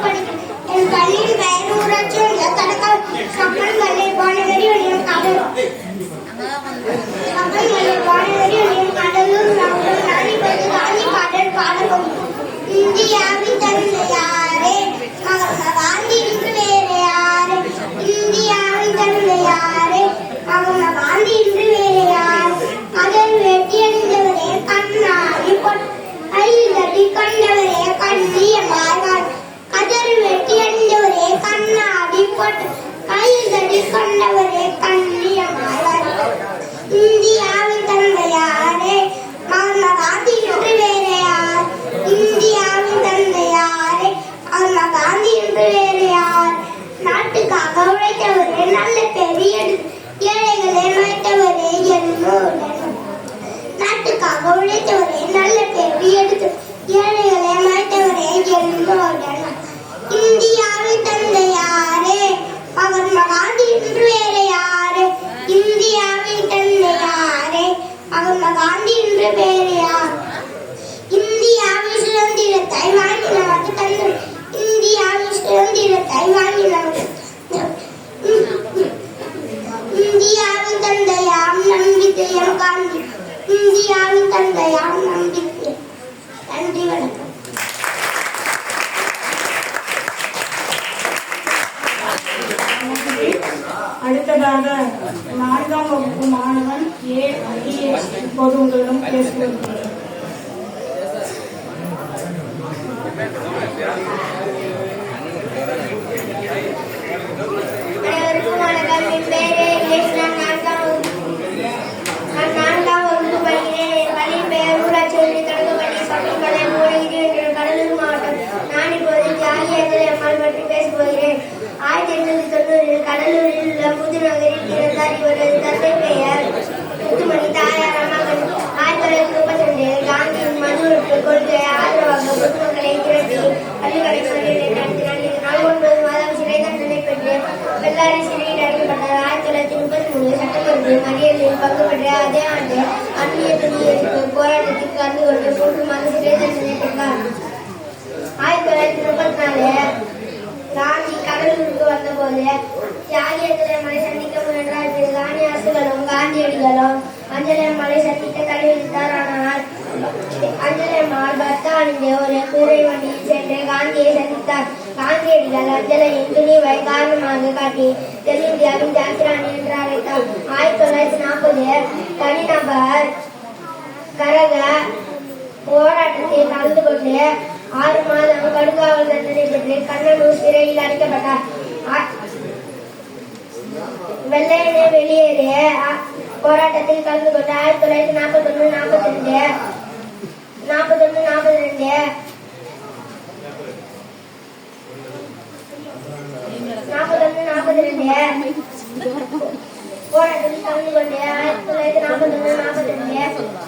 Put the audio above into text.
படிக்கும். என் பள்ளியின் பெயர் ஊராட்சி ஒன்றிய தொடக்க கப்பல் மலை வானவெளி ஒன்றியம் கடலூர். கப்பல் மலை வானவெளி ஒன்றியம் கடலூர் மாவட்டம். நான் இப்போது காந்தி பாடல் பாடவும். இந்தியாவின் தந்தை யாரே? மகாத்மா காந்தி என்று வேறு யாரே? இந்தியாவின் தந்தை யாரே? மகாத்மா காந்தி என்று வேறு யார்? அதன் வெட்டி அணிந்தவரே கண்ணாடி கையில் தட்டி கண்டவரே கண்ணியமாய்வார். கதர் வெட்டி அணிந்தவரே கண்ணாடி போட்டு கையில் தட்டி கண்டவரே கண்ணியமாய்வார். இந்தியாவின் தந்தை யாரே? மகாத்மா காந்தி என்று வேறு யார்? இந்தியாவின் தந்தை யாரே? மகாத்மா காந்தி என்று வேறு யார்? நாட்டுக்காக உழைத்தவரே நல்ல பெரிய ஏழைகளை மறைத்தவரே என்னுடன். நாட்டுக்காக உழைத்தவரே நல்ல பேர் எடுத்து ஏழைகளை மறைத்தவரே என்னுடன். இந்தியாவின் தந்தை யாரே? மகாத்மா காந்தி என்று வேறு யாரு? இந்தியாவின் தந்தை யாரே? மகாத்மா காந்தி என்று வேறு யார்? இந்தியாவின் சுதந்திரத்தை வாங்கி நமக்கு தந்து இந்தியாவின் சுதந்திரத்தை வாங்கி நமக்கு இந்தியாவின் தந்தையாம் நம்பிக்கையம் காந்தி. இந்தியாவின் தந்தையாம் நம்பிக்கை. நன்றி, வணக்கம். அடுத்ததாக 4ஆம் வகுப்பு மாணவன் ஏ அகிலேஷ் இப்போது உங்களிடம் பேசுவது. கடலூர் மாவட்டம். நான் இப்போது தியாகி அம்மாள் பற்றி பேசப் போகிறேன். 1890 கடலூரில் உள்ள புதுநகரில் பிறந்தார். இவரது தந்தை பெயர் முத்துமணி, தாயார் அம்மாள். 1932 காந்தியின் மதுவிலக்கு கொள்கையை ஆதரவாக பொதுமக்களை திரட்டி பள்ளிகளை நடத்தினார். இதனால் 9 மாதம் சிறை தண்டனை பெற்று பெல்லாரி சிறையில் அடைக்கப்பட்டார். 1933 சட்டமன்ற மறியலில் பங்கு பெற்ற அதே ஆண்டு அந்நிய துணி எதிர்ப்பு போராட்டத்தில் கலந்து கொண்டு 3 மாதம் சிறை தண்டனை பெற்றார். 1934 காந்தி கடலூருக்கு வந்தபோது தியாகியத்திலே மலை சந்திக்க முயன்றார். காந்தி அரசுகளும் காந்தியடிகளும் அஞ்சலம்மாளை சந்திக்க தடை விதித்தார். ஆனால் அஞ்சலம்மாள் பர்தா அணிந்து ஒரு குதிரை வண்டியில் சென்று காந்தியை சந்தித்தார். காந்தியடிகள் அஞ்சலையின் துணிவை காரணமாக காட்டி தென்னிந்தியாவின் ஜாக்கிராணி என்று அழைத்தார். 1940 தனிநபர் கரக போராட்டத்தில் கலந்து கொண்டு 6 மாதம் கடுங்காவல் தண்டனை பெற்று கண்ணனூர் சிறையில் அடைக்கப்பட்டார். வெள்ளையனே வெளியேறிய போராட்டத்தில் கலந்து கொண்டு 1941-42 போராட்டத்தில் கலந்து கொண்டு 1941-42